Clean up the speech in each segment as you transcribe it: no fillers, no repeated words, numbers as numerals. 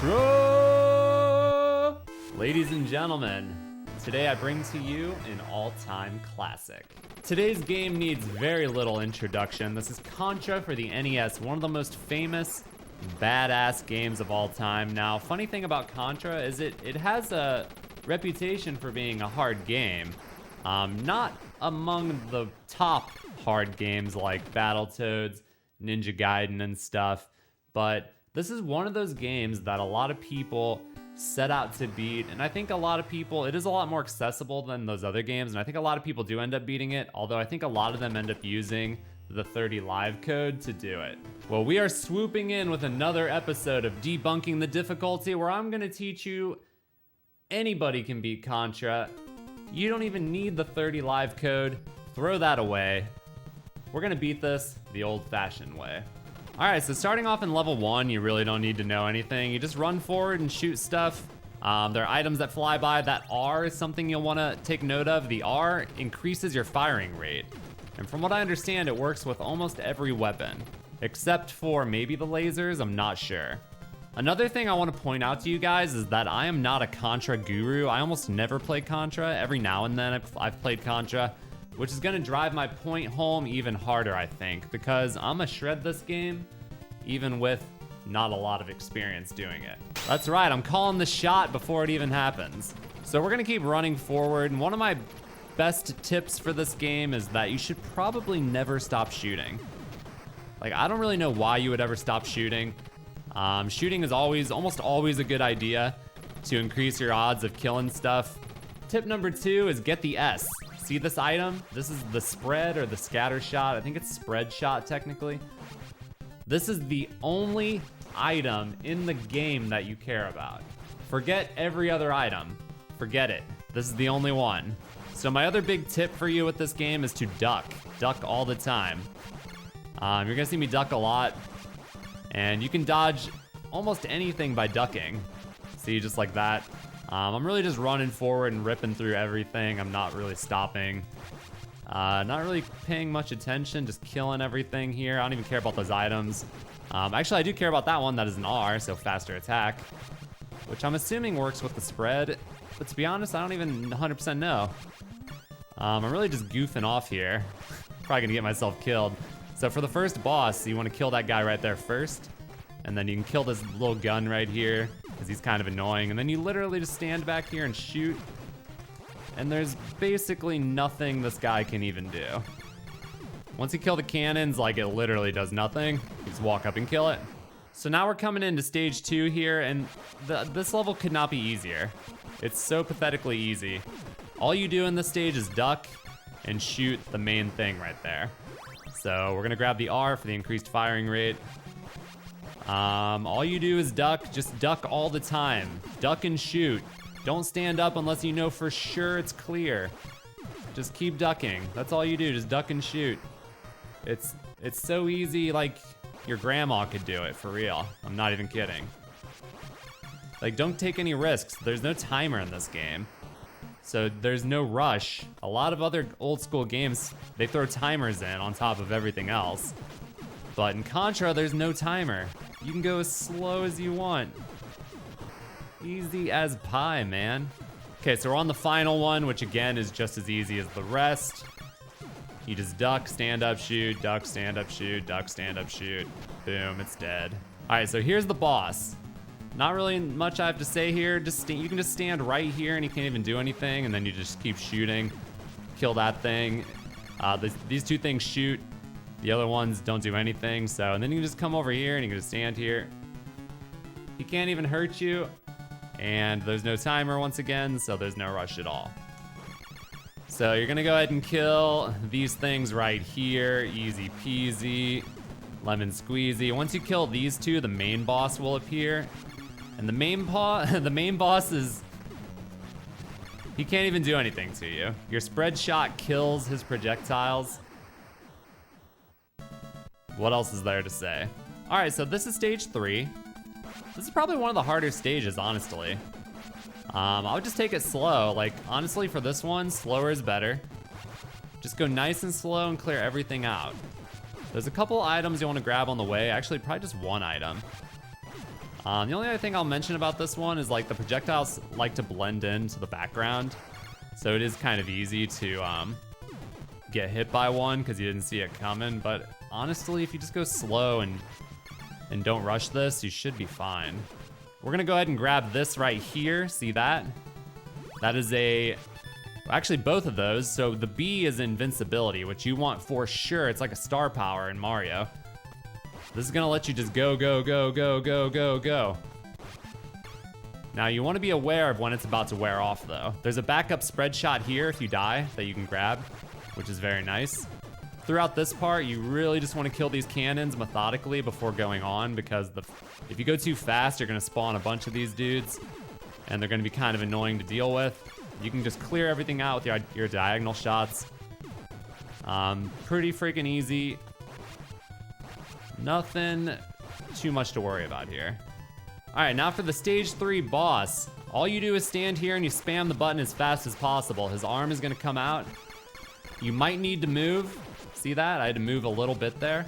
Contra! Ladies and gentlemen, today I bring to you an all-time classic. Today's game needs very little introduction. This is Contra for the NES, one of the most famous, badass games of all time. Now, funny thing about Contra is it has a reputation for being a hard game. Not among the top hard games like Battletoads, Ninja Gaiden and stuff, but this is one of those games that a lot of people set out to beat, and I think a lot of people, it is a lot more accessible than those other games, and I think a lot of people do end up beating it, although I think a lot of them end up using the 30 live code to do it. Well, we are swooping in with another episode of Debunking the Difficulty, where I'm gonna teach you anybody can beat Contra. You don't even need the 30 live code. Throw that away. We're gonna beat this the old-fashioned way. All right, so starting off in level 1, you really don't need to know anything. You just run forward and shoot stuff. There are items that fly by. That R is something you'll wanna take note of. The R increases your firing rate. And from what I understand, it works with almost every weapon, except for maybe the lasers, I'm not sure. Another thing I wanna point out to you guys is that I am not a Contra guru. I almost never play Contra. Every now and then I've played Contra, which is gonna drive my point home even harder, I think, because I'm gonna shred this game, even with not a lot of experience doing it. That's right, I'm calling the shot before it even happens. So we're gonna keep running forward, and one of my best tips for this game is that you should probably never stop shooting. Like, I don't really know why you would ever stop shooting. Shooting is almost always a good idea to increase your odds of killing stuff. Tip number 2 is get the S. See this item? This is the spread or the scatter shot. I think it's spread shot technically. This is the only item in the game that you care about. Forget every other item. Forget it. This is the only one. So my other big tip for you with this game is to duck. Duck all the time. You're gonna see me duck a lot. And you can dodge almost anything by ducking. See, just like that. I'm really just running forward and ripping through everything. I'm not really stopping. Not really paying much attention, just killing everything here. I don't even care about those items. Actually, I do care about that one. That is an R, so faster attack, which I'm assuming works with the spread. But to be honest, I don't even 100% know. I'm really just goofing off here. Probably gonna get myself killed. So for the first boss, you want to kill that guy right there first. And then you can kill this little gun right here, because he's kind of annoying. And then you literally just stand back here and shoot. And there's basically nothing this guy can even do. Once you kill the cannons, like, it literally does nothing. You just walk up and kill it. So now we're coming into stage 2 here, and this level could not be easier. It's so pathetically easy. All you do in this stage is duck and shoot the main thing right there. So we're gonna grab the R for the increased firing rate. All you do is duck, just duck all the time. Duck and shoot. Don't stand up unless you know for sure it's clear. Just keep ducking. That's all you do, just duck and shoot. It's so easy, like your grandma could do it, for real. I'm not even kidding. Like, don't take any risks. There's no timer in this game. So there's no rush. A lot of other old school games, they throw timers in on top of everything else. But in Contra, there's no timer. You can go as slow as you want. Easy as pie, man. Okay, so we're on the final one, which again is just as easy as the rest. You just duck, stand up, shoot, duck, stand up, shoot, duck, stand up, shoot. Boom, it's dead. All right, so here's the boss. Not really much I have to say here. You can just stand right here and he can't even do anything, and then you just keep shooting. Kill that thing. These two things shoot. The other ones don't do anything, so, and then you can just come over here and you can just stand here. He can't even hurt you, and there's no timer once again, so there's no rush at all. So you're gonna go ahead and kill these things right here. Easy peasy, lemon squeezy. Once you kill these two, the main boss will appear. And the main boss is, he can't even do anything to you. Your spread shot kills his projectiles. What else is there to say? All right, so this is stage 3. This is probably one of the harder stages, honestly. I would just take it slow. Like, honestly, for this one, slower is better. Just go nice and slow and clear everything out. There's a couple items you want to grab on the way. Actually, probably just one item. The only other thing I'll mention about this one is like the projectiles like to blend into the background. So it is kind of easy to get hit by one because you didn't see it coming. But honestly, if you just go slow and don't rush this, you should be fine. We're gonna go ahead and grab this right here. See that? That is actually both of those. So the B is invincibility, which you want for sure. It's like a star power in Mario. This is gonna let you just go, go, go, go, go, go, go. Now you wanna be aware of when it's about to wear off though. There's a backup spread shot here if you die that you can grab, which is very nice. Throughout this part, you really just wanna kill these cannons methodically before going on because if you go too fast, you're gonna spawn a bunch of these dudes and they're gonna be kind of annoying to deal with. You can just clear everything out with your diagonal shots. Pretty freaking easy. Nothing too much to worry about here. All right, now for the stage 3 boss. All you do is stand here and you spam the button as fast as possible. His arm is gonna come out. You might need to move. See that? I had to move a little bit there.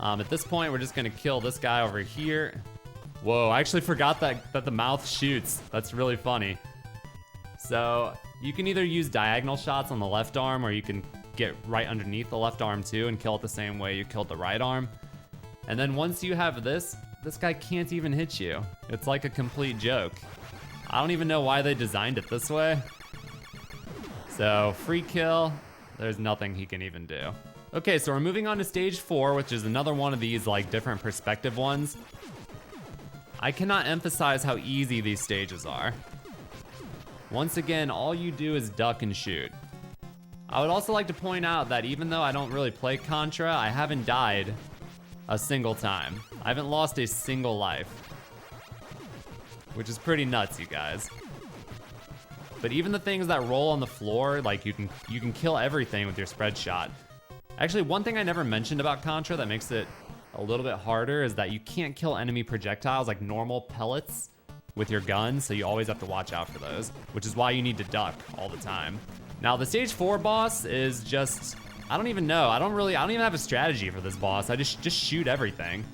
At this point, we're just gonna kill this guy over here. Whoa, I actually forgot that the mouth shoots. That's really funny. So you can either use diagonal shots on the left arm or you can get right underneath the left arm too and kill it the same way you killed the right arm. And then once you have this guy can't even hit you. It's like a complete joke. I don't even know why they designed it this way. So free kill, there's nothing he can even do. Okay, so we're moving on to stage 4, which is another one of these like different perspective ones. I cannot emphasize how easy these stages are. Once again, all you do is duck and shoot. I would also like to point out that even though I don't really play Contra, I haven't died a single time. I haven't lost a single life, which is pretty nuts, you guys. But even the things that roll on the floor, like you can kill everything with your spread shot. Actually, one thing I never mentioned about Contra that makes it a little bit harder is that you can't kill enemy projectiles like normal pellets with your gun, so you always have to watch out for those, which is why you need to duck all the time. Now the stage 4 boss is just, I don't even know. I don't even have a strategy for this boss. I just shoot everything.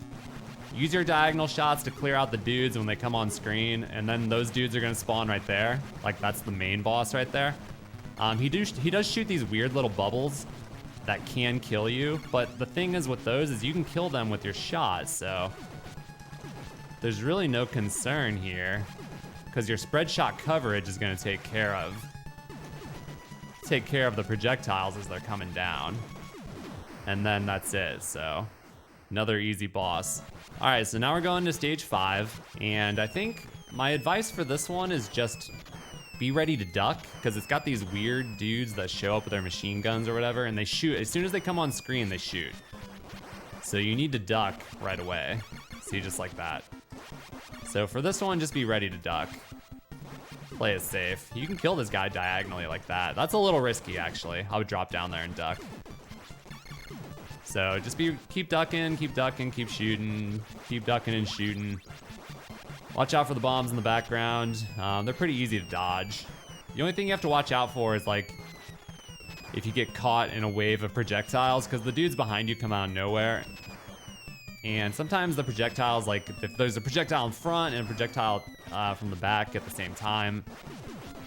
Use your diagonal shots to clear out the dudes when they come on screen, and then those dudes are gonna spawn right there. Like that's the main boss right there. He does shoot these weird little bubbles that can kill you, but the thing is with those is you can kill them with your shot, so there's really no concern here because your spread shot coverage is gonna take care of the projectiles as they're coming down. And then that's it, so another easy boss. All right, so now we're going to stage 5, and I think my advice for this one is just be ready to duck because it's got these weird dudes that show up with their machine guns or whatever, and they shoot. As soon as they come on screen, they shoot. So you need to duck right away. See, just like that. So for this one, just be ready to duck. Play it safe. You can kill this guy diagonally like that. That's a little risky, actually. I would drop down there and duck. So just keep ducking, keep shooting, keep ducking and shooting. Watch out for the bombs in the background. They're pretty easy to dodge. The only thing you have to watch out for is like if you get caught in a wave of projectiles, because the dudes behind you come out of nowhere. And sometimes the projectiles, like if there's a projectile in front and a projectile from the back at the same time,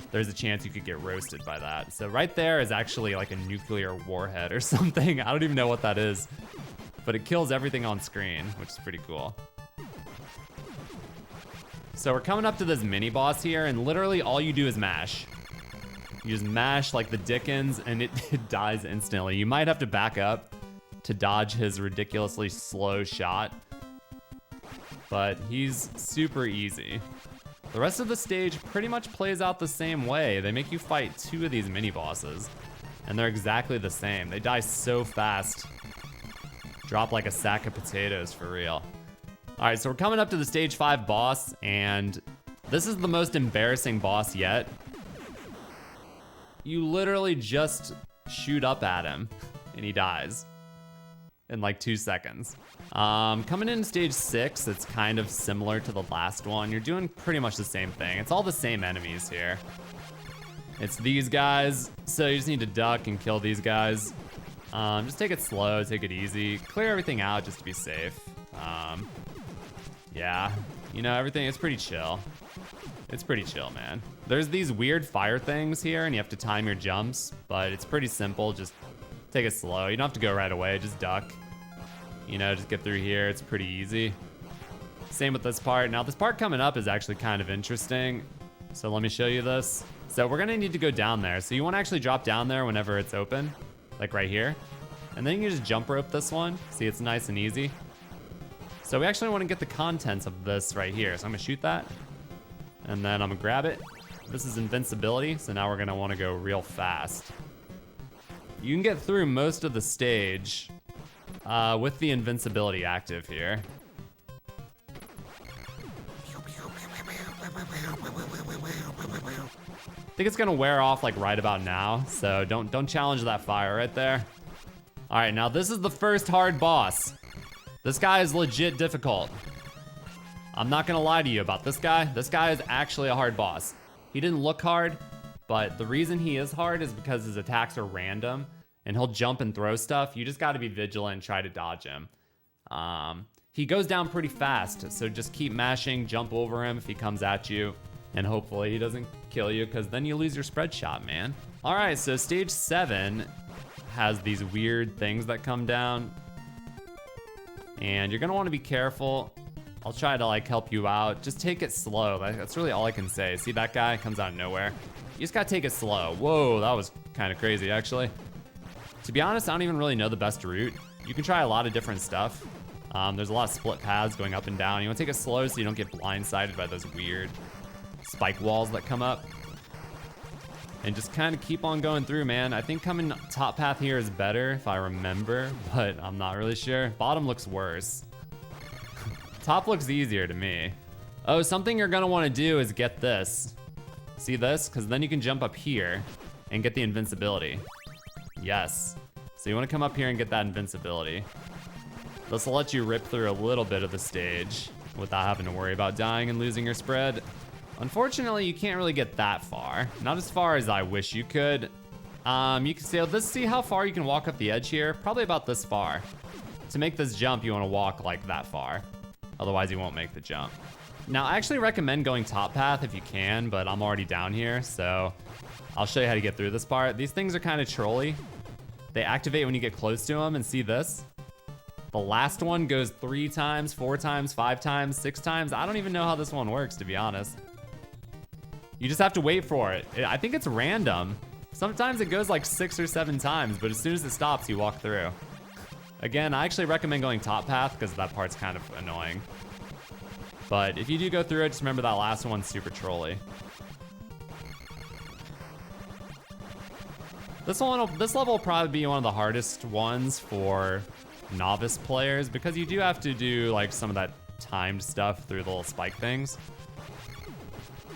there's a chance you could get roasted by that. So right there is actually like a nuclear warhead or something. I don't even know what that is, but it kills everything on screen, which is pretty cool. So we're coming up to this mini boss here, and literally all you do is mash. You just mash like the Dickens, and it dies instantly. You might have to back up to dodge his ridiculously slow shot, but he's super easy. The rest of the stage pretty much plays out the same way. They make you fight 2 of these mini bosses, and they're exactly the same. They die so fast. Drop like a sack of potatoes for real. All right, so we're coming up to the stage 5 boss, and this is the most embarrassing boss yet. You literally just shoot up at him, and he dies in like 2 seconds. Coming into stage 6, it's kind of similar to the last one. You're doing pretty much the same thing. It's all the same enemies here. It's these guys, so you just need to duck and kill these guys. Just take it slow, take it easy. Clear everything out just to be safe. Yeah, you know, everything is pretty chill. It's pretty chill, man. There's these weird fire things here, and you have to time your jumps, but it's pretty simple. Just take it slow. You don't have to go right away. Just duck. You know, just get through here. It's pretty easy. Same with this part. Now, this part coming up is actually kind of interesting. So let me show you this. So we're gonna need to go down there. So you wanna actually drop down there whenever it's open, like right here. And then you can just jump rope this one. See, it's nice and easy. So we actually wanna get the contents of this right here. So I'm gonna shoot that. And then I'm gonna grab it. This is invincibility, so now we're gonna wanna go real fast. You can get through most of the stage with the invincibility active here. I think it's gonna wear off like right about now, so don't challenge that fire right there. All right, now this is the first hard boss. This guy is legit difficult. I'm not gonna lie to you about this guy. This guy is actually a hard boss. He didn't look hard, but the reason he is hard is because his attacks are random and he'll jump and throw stuff. You just gotta be vigilant and try to dodge him. He goes down pretty fast, so just keep mashing, jump over him if he comes at you, and hopefully he doesn't kill you, because then you lose your spread shot, man. All right, so stage 7 has these weird things that come down, and you're gonna wanna be careful. I'll try to like help you out. Just take it slow. That's really all I can say. See that guy comes out of nowhere? You just gotta take it slow. Whoa, that was kind of crazy, actually. To be honest, I don't even really know the best route. You can try a lot of different stuff. There's a lot of split paths going up and down. You wanna take it slow so you don't get blindsided by those weird spike walls that come up. And just kind of keep on going through, man. I think coming top path here is better if I remember, but I'm not really sure. Bottom looks worse. Top looks easier to me. Oh, something you're gonna wanna do is get this. See this? Because then you can jump up here and get the invincibility. Yes. So you wanna come up here and get that invincibility. This will let you rip through a little bit of the stage without having to worry about dying and losing your spread. Unfortunately, you can't really get that far. Not as far as I wish you could. You can see how far you can walk up the edge here? Probably about this far. To make this jump, you wanna walk like that far. Otherwise, you won't make the jump. Now, I actually recommend going top path if you can, but I'm already down here, so I'll show you how to get through this part. These things are kind of trolly. They activate when you get close to them, and see this? The last one goes 3 times, 4 times, 5 times, 6 times. I don't even know how this one works, to be honest. You just have to wait for it. I think it's random. Sometimes it goes like 6 or 7 times, but as soon as it stops, you walk through. Again, I actually recommend going top path because that part's kind of annoying. But if you do go through it, just remember that last one's super trolly. This level will probably be one of the hardest ones for novice players because you do have to do like some of that timed stuff through the little spike things.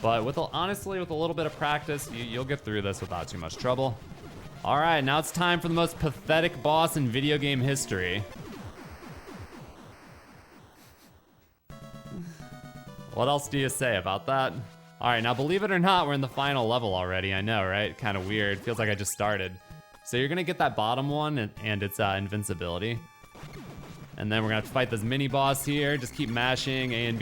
But honestly, with a little bit of practice, you'll get through this without too much trouble. All right, now it's time for the most pathetic boss in video game history. What else do you say about that? All right, now believe it or not, we're in the final level already. I know, right? Kind of weird. Feels like I just started. So you're gonna get that bottom one and it's invincibility. And then we're gonna have to fight this mini boss here. Just keep mashing A and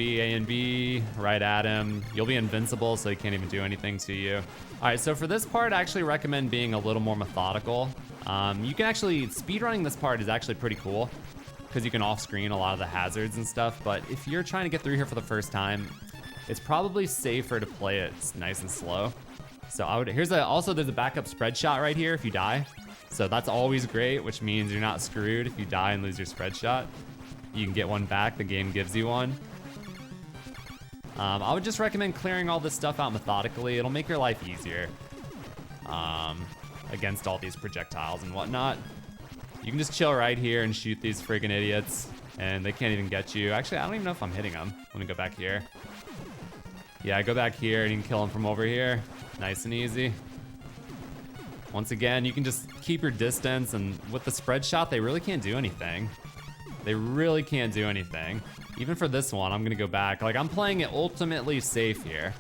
B, right at him. You'll be invincible, so he can't even do anything to you. All right, so for this part, I actually recommend being a little more methodical. You can actually, speedrunning this part is actually pretty cool because you can off-screen a lot of the hazards and stuff. But if you're trying to get through here for the first time, it's probably safer to play it nice and slow. So also there's a backup spread shot right here if you die. So that's always great, which means you're not screwed if you die and lose your spread shot. You can get one back, the game gives you one. I would just recommend clearing all this stuff out methodically. It'll make your life easier against all these projectiles and whatnot. You can just chill right here and shoot these friggin' idiots, and they can't even get you. Actually, I don't even know if I'm hitting them. Let me go back here. Yeah, go back here and you can kill them from over here. Nice and easy. Once again, you can just keep your distance, and with the spread shot, they really can't do anything. They really can't do anything. Even for this one, I'm gonna go back. Like, I'm playing it ultimately safe here.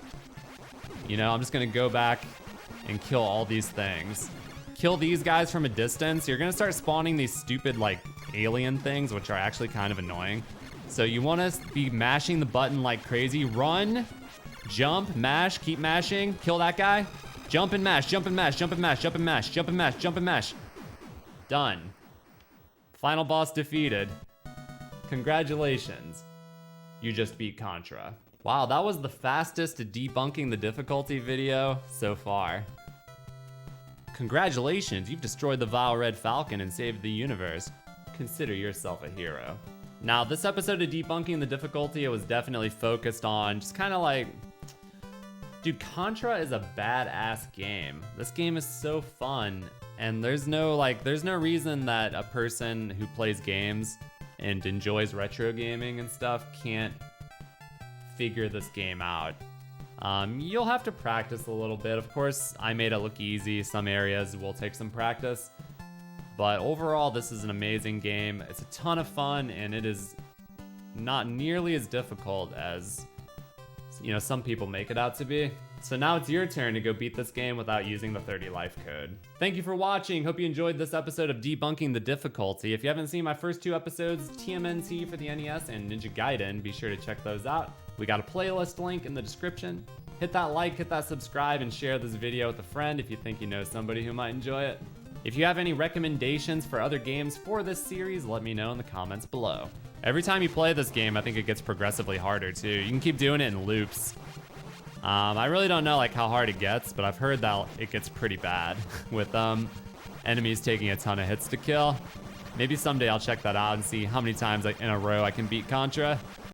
You know, I'm just gonna go back and kill all these things. Kill these guys from a distance. You're gonna start spawning these stupid, like, alien things, which are actually kind of annoying. So you want to be mashing the button like crazy. Run, jump, mash, keep mashing, kill that guy. Jump and mash, jump and mash, jump and mash, jump and mash, jump and mash, jump and mash. Done. Final boss defeated. Congratulations. You just beat Contra. Wow, that was the fastest debunking the difficulty video so far. Congratulations, you've destroyed the vile Red Falcon and saved the universe. Consider yourself a hero. Now, this episode of Debunking the Difficulty, it was definitely focused on just kind of like, dude, Contra is a badass game. This game is so fun, and there's no reason that a person who plays games and enjoys retro gaming and stuff can't figure this game out. You'll have to practice a little bit. Of course, I made it look easy. Some areas will take some practice. But overall, this is an amazing game. It's a ton of fun, and it is not nearly as difficult as, you know, some people make it out to be. So now it's your turn to go beat this game without using the 30 life code. Thank you for watching. Hope you enjoyed this episode of Debunking the Difficulty. If you haven't seen my first 2 episodes, TMNT for the NES and Ninja Gaiden, be sure to check those out. We got a playlist link in the description. Hit that like, hit that subscribe, and share this video with a friend if you think you know somebody who might enjoy it. If you have any recommendations for other games for this series, let me know in the comments below. Every time you play this game, I think it gets progressively harder too. You can keep doing it in loops. I really don't know like how hard it gets, but I've heard that it gets pretty bad with enemies taking a ton of hits to kill. Maybe someday I'll check that out and see how many times in a row I can beat Contra.